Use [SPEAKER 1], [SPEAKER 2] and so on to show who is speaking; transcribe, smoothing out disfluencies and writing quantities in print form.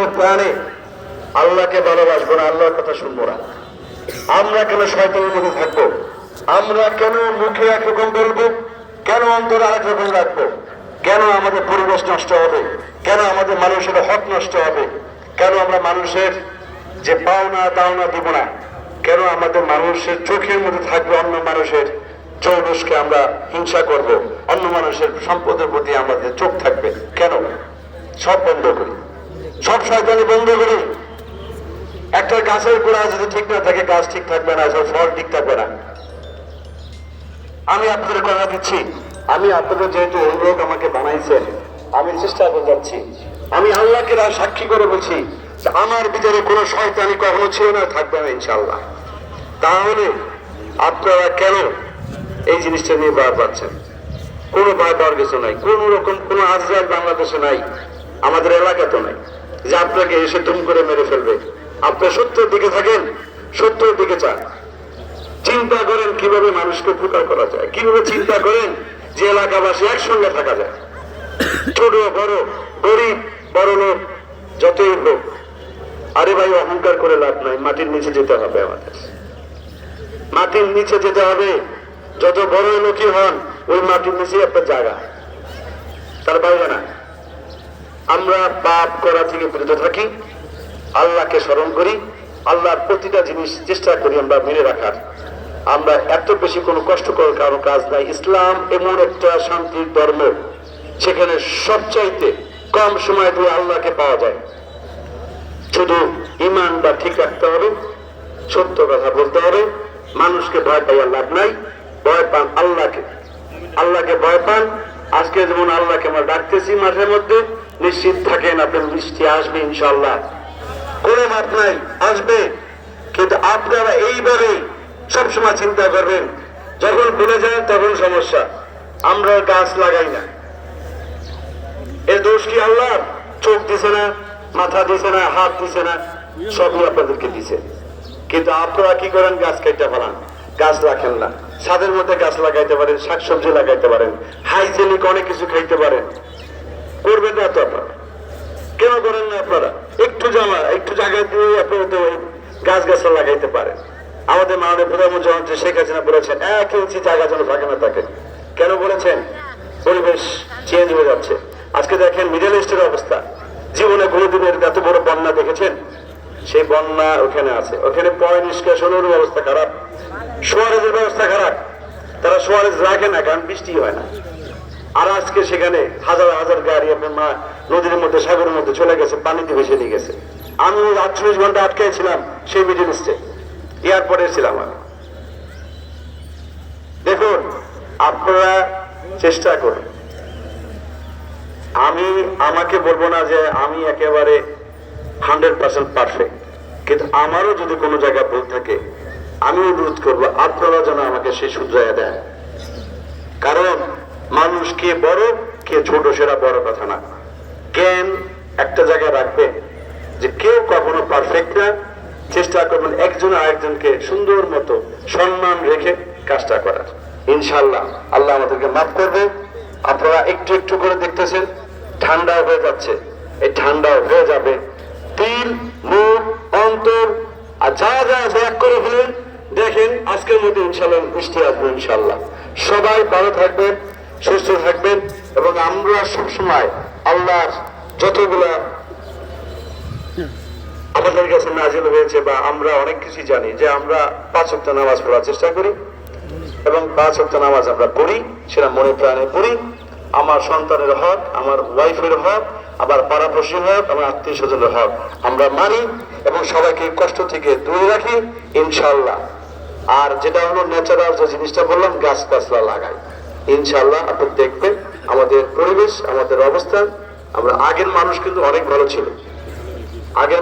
[SPEAKER 1] মনে প্রাণে আল্লাহকে ভালোবাসবো না, আল্লাহর কথা শুনবো না? আমরা কেন শয়তানের মধ্যে থাকবো? আমরা কেন মুখে একরকম বলবো, কেন অন্তরে আরেক রকম রাখবো? কেন আমাদের পরিবেশ নষ্ট হবে? কেন আমাদের মানুষের হক নষ্ট হবে? কেন আমরা মানুষের যে পাওনা দাওনা দিব না? কেন আমাদের মানুষের চোখের মধ্যে থাকবে অন্য মানুষের চৌরসকে আমরা হিংসা করব? অন্য মানুষের সম্পদের প্রতি আমাদের চোখ থাকবে কেন? সব বন্ধ করি, সব শয়তানি বন্ধ করি। একটা গাছের গোড়া যদি ঠিক না থাকে, গাছ ঠিক থাকবে না, সব ফল ঠিক থাকবে না। আমি আপনাদের কথা দিচ্ছি, আমি আপনাদের যেহেতু এই লোক আমাকে বানাইছেন, আমি চেষ্টা করে যাচ্ছি, আমি আল্লাহকে সাক্ষী করে বলছি যে আমার ভিতরে কোনো শয়তানি কখনো ছিল না, থাকবে না ইনশাআল্লাহ। তাহলে আপনারা কেন এই জিনিসটা নিয়ে ভয় পাচ্ছেন? কোনো ভয় পাওয়ার কিছু নাই, কোন রকম কোনো আজরাইল বাংলাদেশে নাই, আমাদের এলাকাতে নাই যে আপনাকে এসে দুম করে মেরে ফেলবে। আপনি সত্যের দিকে থাকেন, সত্যের দিকে চান, চিন্তা করেন কিভাবে মানুষকে উপকার করা যায়, কিভাবে চিন্তা করেন যে এলাকাবাসী একসঙ্গে থাকা যায়, ছোট বড়, গরিব বড় লোক, যতই লোক। আরে ভাই, অহংকার করে লাভ নাই, মাটির নিচে যেতে হবে, আমাদের মাটির নিচে যেতে হবে। যত বড় লোকই হন, ওই মাটির নিচে আপনার জায়গা, তার বাইরে না। আমরা পাপ করা থেকে বিরত থাকি, আল্লাহকে স্মরণ করি, আল্লাহর প্রতিটা জিনিস চেষ্টা করি আমরা মেনে রাখার। আমরা এত বেশি কোনো কষ্টকর কারো কাজ নাই। ইসলাম এমন একটা শান্তির ধর্ম, সেখানে সবচাইতে কম সময় দিয়ে আল্লাহকে পাওয়া যায়। শুধু ইমান বা ঠিক রাখতে হবে, সত্য কথা বলতে হবে, মানুষকে ভয় পাওয়ার লাভ নাই। ভয় পান আল্লাহকে, আল্লাহকে ভয় পান। আজকে যেমন আল্লাহকে আমরা ডাকতেছি মাঠের মধ্যে, নিশ্চিত থাকেন আপনার বৃষ্টি আসবে ইনশাআল্লাহ, কোনো মাঠ নাই, আসবে। কিন্তু আপনারা এইভাবে সবসময় চিন্তা করবেন, যখন ভুলে যায় তখন সমস্যা। আমরা গাছ লাগাই না, এর দোষ কি আল্লাহ? চোখ দিছে না, মাথা দিছে না, হাত দিছে না, সবই আপনাদেরকে দিছে। কিন্তু আপনারা কি করেন? গাছ কেটে ফেলান, গাছ রাখেন না। ছাদের মধ্যে গাছ লাগাইতে পারেন, শাকসবজি লাগাইতে পারেন, হাইজেনিক অনেক কিছু খাইতে পারেন, করবেন না তো আপনারা? কেন করেন না আপনারা? একটু জায়গা দিয়ে আপনারা তো গাছ গাছরা লাগাইতে পারেন। আমাদের মাননীয় প্রধানমন্ত্রী শেখ হাসিনা বলেছেন 1 ইঞ্চি জায়গা যেন থাকে না থাকে। কেন বলেছেন? পরিবেশ চেঞ্জ হয়ে যাচ্ছে। আজকে দেখেন মিডল ইস্টের অবস্থা, জীবনে কোনোদিনের এত বড় বন্যা দেখেছেন? সেই বন্যা ওখানে আছে, ওখানে পয় নিষ্কাশনের ব্যবস্থা খারাপ, সোয়ারেজের ব্যবস্থা খারাপ, তারা সোয়ারেজ রাখে না, কারণ বৃষ্টি হয় না। আর আজকে সেখানে হাজার হাজার গাড়ি আপনার নদীর মধ্যে, সাগরের মধ্যে চলে গেছে, পানিতে ভেসে নিয়ে গেছে। আমি 48 ঘন্টা আটকাই ছিলাম সেই মিডল ইস্টে, এয়ারপোর্টে ছিলাম আমি। দেখুন, আপনারা চেষ্টা করুন। আমাকে বলবো না যে আমি একেবারে 100% পারফেক্ট, কিন্তু আমারও যদি কোনো জায়গায় ভুল থাকে, আমি অনুরোধ করবো আপনারা যেন আমাকে সেই শুধরাইয়া দেন। কারণ মানুষ কে বড় কে ছোট সেটা বড় কথা না। জ্ঞান একটা জায়গায় রাখবে যে কেউ কখনো পারফেক্ট না। চেষ্টা করবেন একজন আরেকজনকে সুন্দর মতো সম্মান রেখে কাজটা করার। ইনশাআল্লাহ আল্লাহ আমাদেরকে মাফ করবে। আপনারা একটু একটু করে দেখতেছেন ঠান্ডা হয়ে যাচ্ছে, এই ঠান্ডা হয়ে যাবে। দিল, মুখ, অন্তর আর যা যা এক করে ফেলেন, দেখেন আজকের মধ্যে ইনশাআল্লাহ বৃষ্টি আসবে ইনশাআল্লাহ। সবাই ভালো থাকবেন, সুস্থ থাকবেন, এবং আমরা সবসময় আল্লাহর যতগুলা আমাদের কাছে নাজিল হয়েছে বা আমরা অনেক কিছু জানি, যে আমরা 5 ওয়াক্ত নামাজ পড়ার চেষ্টা করি, এবং 5 ওয়াক্ত নামাজ আমরা পড়ি, সেটা মনে প্রাণে পড়ি। আমার সন্তানের হক, আমার ওয়াইফের হক, আবার পাড়াপড়শির হক, আমার আত্মীয় স্বজনের হক আমরা মানি, এবং সবাইকে কষ্ট থেকে দূরে রাখি ইনশাআল্লাহ। আর যেটা হলো ন্যাচারাল যে জিনিসটা বললাম, গাছ গাছলা লাগাই, ইনশাআল্লাহ আপনি দেখবেন আমাদের পরিবেশ, আমাদের অবস্থান। আমরা আগের মানুষ কিন্তু অনেক ভালো ছিল, আগের